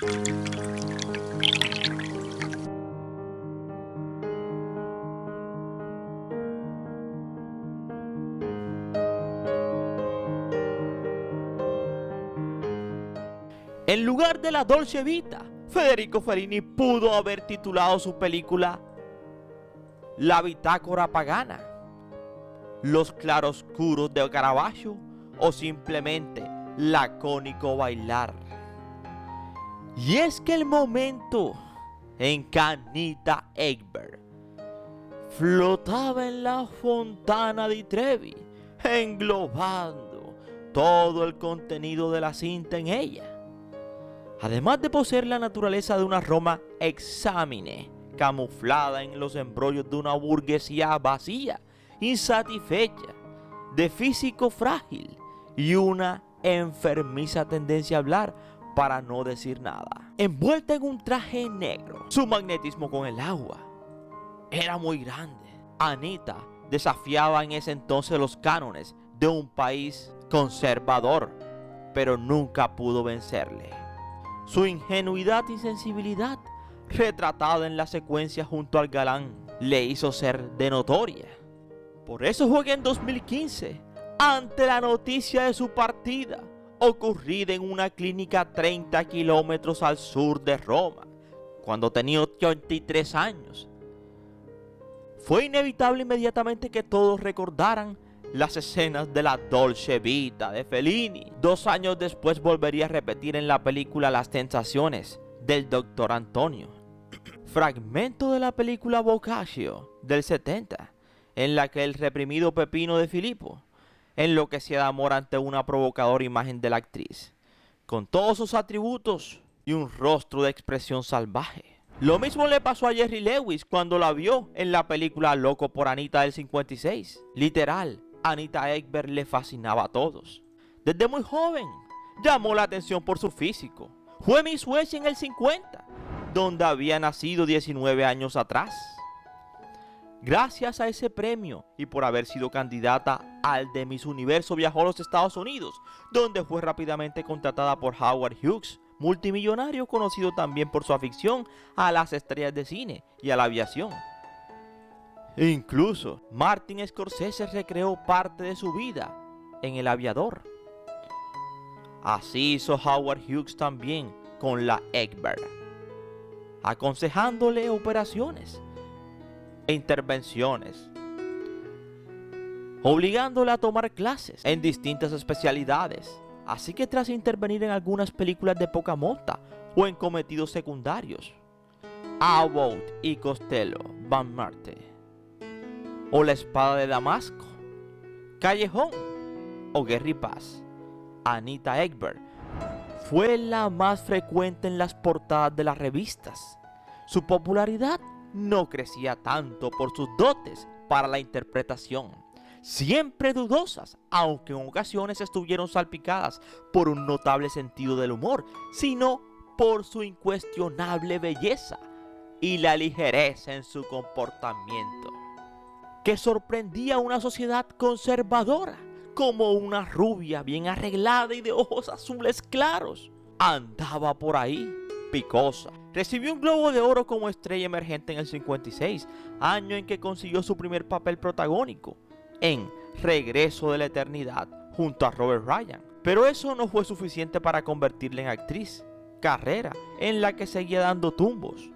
En lugar de la Dolce Vita, Federico Fellini pudo haber titulado su película La bitácora pagana, Los claroscuros de Caravaggio o simplemente Lacónico bailar. Y es que el momento en que Anita Ekberg flotaba en la fontana di Trevi, englobando todo el contenido de la cinta en ella, además de poseer la naturaleza de una Roma exámine, camuflada en los embrollos de una burguesía vacía, insatisfecha, de físico frágil y una enfermiza tendencia a hablar para no decir nada. Envuelta en un traje negro, su magnetismo con el agua era muy grande. Anita desafiaba en ese entonces los cánones de un país conservador, pero nunca pudo vencerle. Su ingenuidad y sensibilidad, retratada en la secuencia junto al galán, le hizo ser de notoria. Por eso fue que en 2015, ante la noticia de su partida, ocurrida en una clínica 30 kilómetros al sur de Roma, cuando tenía 83 años, fue inevitable inmediatamente que todos recordaran las escenas de la Dolce Vita de Fellini. 2 años después volvería a repetir en la película Las tentaciones del Dr. Antonio, fragmento de la película Boccaccio del 70, en la que el reprimido Peppino de Filippo enloquecía de amor ante una provocadora imagen de la actriz, con todos sus atributos y un rostro de expresión salvaje. Lo mismo le pasó a Jerry Lewis cuando la vio en la película Loco por Anita del 56. Literal, Anita Ekberg le fascinaba a todos. Desde muy joven, llamó la atención por su físico. Fue Miss Suecia en el 50, donde había nacido 19 años atrás. Gracias a ese premio y por haber sido candidata al de Miss Universo, viajó a los Estados Unidos, donde fue rápidamente contratada por Howard Hughes, multimillonario conocido también por su afición a las estrellas de cine y a la aviación. Incluso Martin Scorsese recreó parte de su vida en El Aviador. Así hizo Howard Hughes también con la Ekberg, aconsejándole operaciones e intervenciones, obligándola a tomar clases en distintas especialidades. Así que tras intervenir en algunas películas de poca monta o en cometidos secundarios, Abbott y Costello, Van Marte, o La espada de Damasco, Callejón o Guerra y Paz, Anita Ekberg fue la más frecuente en las portadas de las revistas. Su popularidad no crecía tanto por sus dotes para la interpretación, siempre dudosas, aunque en ocasiones estuvieron salpicadas por un notable sentido del humor, sino por su incuestionable belleza y la ligereza en su comportamiento, que sorprendía a una sociedad conservadora, como una rubia bien arreglada y de ojos azules claros. Andaba por ahí, picosa. Recibió un Globo de Oro como estrella emergente en el 56, año en que consiguió su primer papel protagónico, en Regreso de la Eternidad, junto a Robert Ryan. Pero eso no fue suficiente para convertirla en actriz, carrera en la que seguía dando tumbos,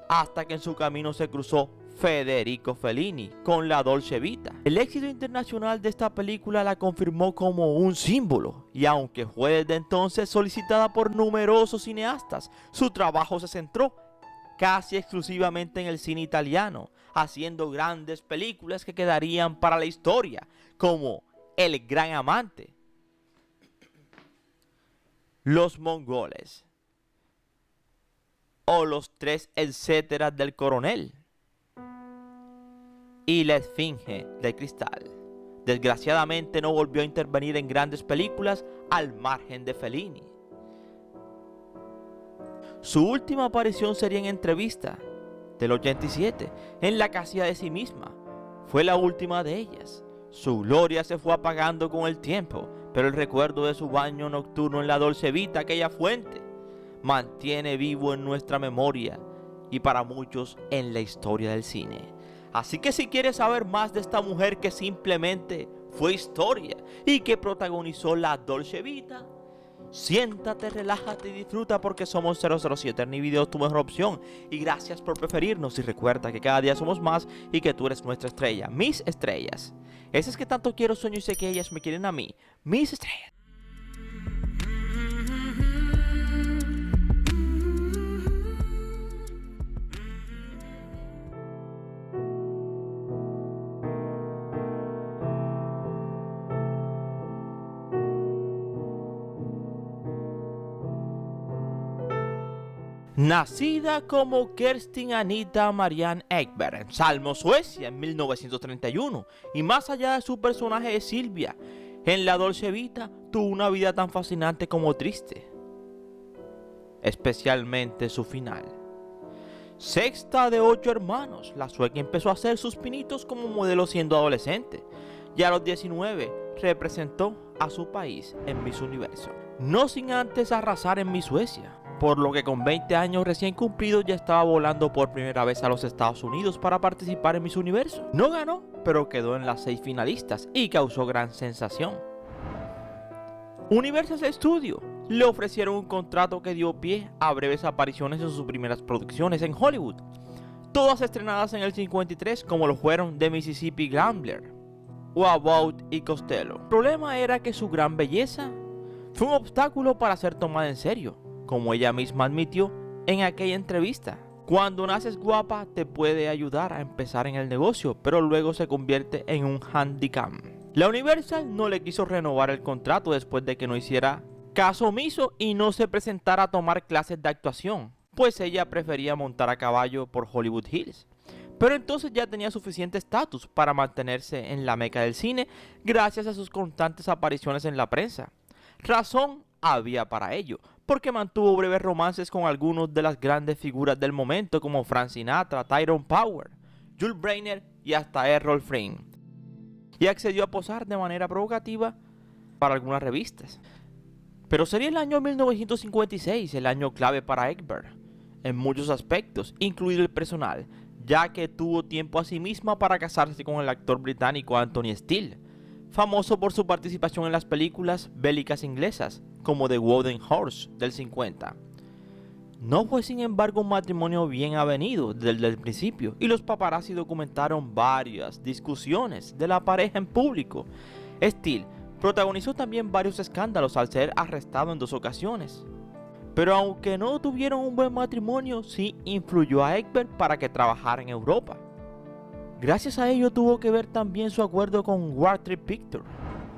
hasta que en su camino se cruzó Federico Fellini con la Dolce Vita. El éxito internacional de esta película la confirmó como un símbolo, y aunque fue desde entonces solicitada por numerosos cineastas, su trabajo se centró casi exclusivamente en el cine italiano, haciendo grandes películas que quedarían para la historia, como El Gran Amante, Los Mongoles o Los Tres Etcéteras del Coronel y La Esfinge de Cristal. Desgraciadamente no volvió a intervenir en grandes películas al margen de Fellini. Su última aparición sería en Entrevista del 87, en la que hacía de sí misma. Fue la última de ellas. Su gloria se fue apagando con el tiempo, pero el recuerdo de su baño nocturno en la Dolce Vita, aquella fuente, mantiene vivo en nuestra memoria y para muchos en la historia del cine. Así que si quieres saber más de esta mujer que simplemente fue historia y que protagonizó la Dolce Vita, siéntate, relájate y disfruta, porque somos 007 Videos, tu mejor opción. Y gracias por preferirnos, y recuerda que cada día somos más y que tú eres nuestra estrella, mis estrellas. Esas que tanto quiero, sueño y sé que ellas me quieren a mí, mis estrellas. Nacida como Kerstin Anita Marianne Ekberg en Salmo, Suecia, en 1931, y más allá de su personaje de Silvia en la Dolce Vita, tuvo una vida tan fascinante como triste, especialmente su final. Sexta de 8 hermanos, la sueca empezó a hacer sus pinitos como modelo siendo adolescente, y a los 19 representó a su país en Miss Universo, no sin antes arrasar en Miss Suecia, por lo que con 20 años recién cumplidos ya estaba volando por primera vez a los Estados Unidos para participar en Miss Universo. No ganó, pero quedó en las 6 finalistas y causó gran sensación. Universal Studios le ofrecieron un contrato que dio pie a breves apariciones en sus primeras producciones en Hollywood, todas estrenadas en el 53, como lo fueron The Mississippi Gambler o About y Costello. El problema era que su gran belleza fue un obstáculo para ser tomada en serio, como ella misma admitió en aquella entrevista. Cuando naces guapa te puede ayudar a empezar en el negocio, pero luego se convierte en un handicap. La Universal no le quiso renovar el contrato después de que no hiciera caso omiso y no se presentara a tomar clases de actuación, pues ella prefería montar a caballo por Hollywood Hills. Pero entonces ya tenía suficiente estatus para mantenerse en la meca del cine gracias a sus constantes apariciones en la prensa. Razón había para ello, porque mantuvo breves romances con algunos de las grandes figuras del momento como Frank Sinatra, Tyrone Power, Jules Briner y hasta Errol Flynn, y accedió a posar de manera provocativa para algunas revistas. Pero sería el año 1956 el año clave para Ekberg en muchos aspectos, incluido el personal, ya que tuvo tiempo a sí misma para casarse con el actor británico Anthony Steele, famoso por su participación en las películas bélicas inglesas como The Wooden Horse del 50. No fue sin embargo un matrimonio bien avenido desde el principio, y los paparazzi documentaron varias discusiones de la pareja en público. Steele protagonizó también varios escándalos al ser arrestado en 2 ocasiones. Pero aunque no tuvieron un buen matrimonio, sí influyó a Ekberg para que trabajara en Europa. Gracias a ello tuvo que ver también su acuerdo con Warner Pictures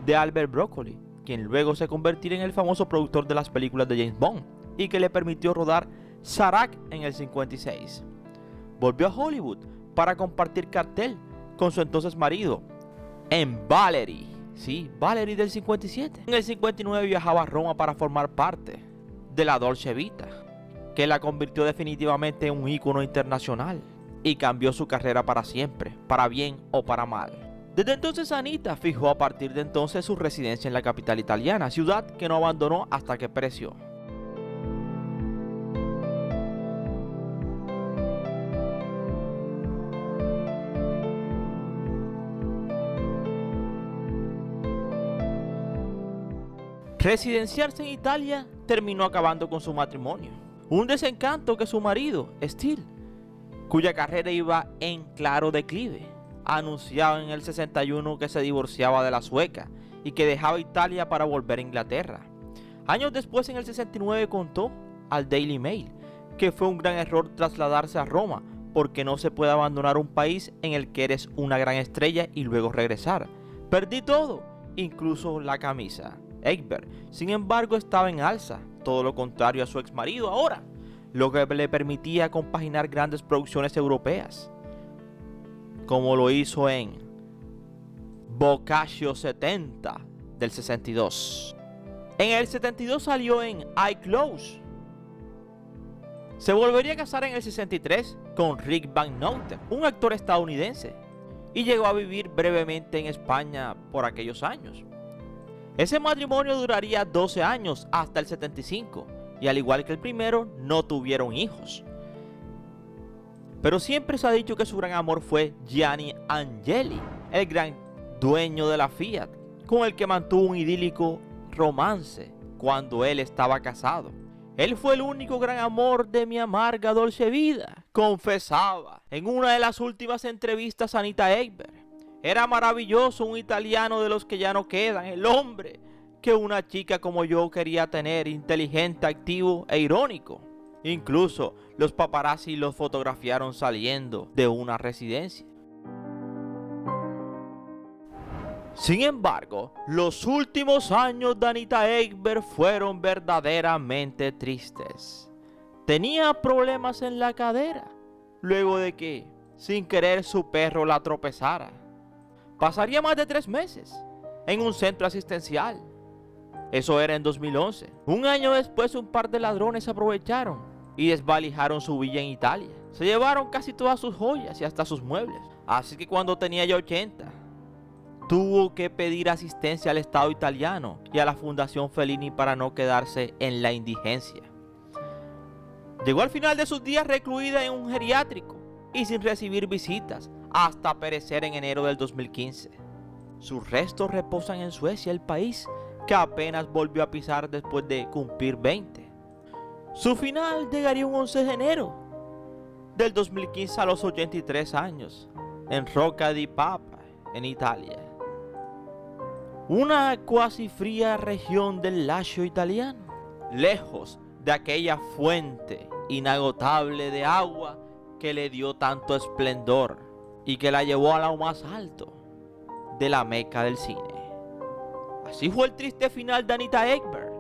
de Albert Broccoli, quien luego se convertiría en el famoso productor de las películas de James Bond y que le permitió rodar Zarak en el 56. Volvió a Hollywood para compartir cartel con su entonces marido en Valerie, sí, Valerie del 57. En el 59 viajaba a Roma para formar parte de la Dolce Vita, que la convirtió definitivamente en un ícono internacional y cambió su carrera para siempre, para bien o para mal. Desde entonces Anita fijó a partir de entonces su residencia en la capital italiana, ciudad que no abandonó hasta que pereció. Residenciarse en Italia terminó acabando con su matrimonio, un desencanto que su marido, Steele, cuya carrera iba en claro declive, anunciaba en el 61 que se divorciaba de la sueca y que dejaba Italia para volver a Inglaterra. Años después, en el 69, contó al Daily Mail que fue un gran error trasladarse a Roma, porque no se puede abandonar un país en el que eres una gran estrella y luego regresar. Perdí todo, incluso la camisa. Ekberg, sin embargo, estaba en alza, todo lo contrario a su ex marido ahora, lo que le permitía compaginar grandes producciones europeas, como lo hizo en Boccaccio 70 del 62. En el 72 salió en I Close. Se volvería a casar en el 63 con Rick Van Noten, un actor estadounidense, y llegó a vivir brevemente en España por aquellos años. Ese matrimonio duraría 12 años hasta el 75, y al igual que el primero, no tuvieron hijos. Pero siempre se ha dicho que su gran amor fue Gianni Agnelli, el gran dueño de la Fiat, con el que mantuvo un idílico romance cuando él estaba casado. Él fue el único gran amor de mi amarga dolce vida, confesaba en una de las últimas entrevistas a Anita Ekberg. Era maravilloso, un italiano de los que ya no quedan, el hombre que una chica como yo quería tener, inteligente, activo e irónico. Incluso los paparazzi los fotografiaron saliendo de una residencia. Sin embargo, los últimos años de Anita Ekberg fueron verdaderamente tristes. Tenía problemas en la cadera, luego de que, sin querer, su perro la tropezara. Pasaría más de 3 meses en un centro asistencial. Eso era en 2011. Un año después, un par de ladrones aprovecharon y desvalijaron su villa en Italia. Se llevaron casi todas sus joyas y hasta sus muebles. Así que cuando tenía ya 80, tuvo que pedir asistencia al Estado italiano y a la Fundación Fellini para no quedarse en la indigencia. Llegó al final de sus días recluida en un geriátrico y sin recibir visitas hasta perecer en enero del 2015. Sus restos reposan en Suecia, el país que apenas volvió a pisar después de cumplir 20. Su final llegaría un 11 de enero del 2015 a los 83 años en Rocca di Papa, en Italia. Una cuasi fría región del Lacio italiano, lejos de aquella fuente inagotable de agua que le dio tanto esplendor y que la llevó a lo más alto de la meca del cine. Así fue el triste final de Anita Ekberg,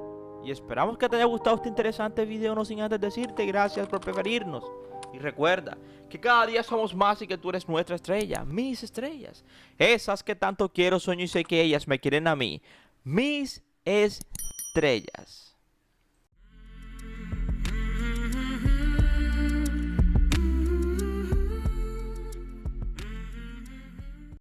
y esperamos que te haya gustado este interesante video, no sin antes decirte gracias por preferirnos. Y recuerda que cada día somos más y que tú eres nuestra estrella, mis estrellas. Esas que tanto quiero, sueño y sé que ellas me quieren a mí. Mis estrellas.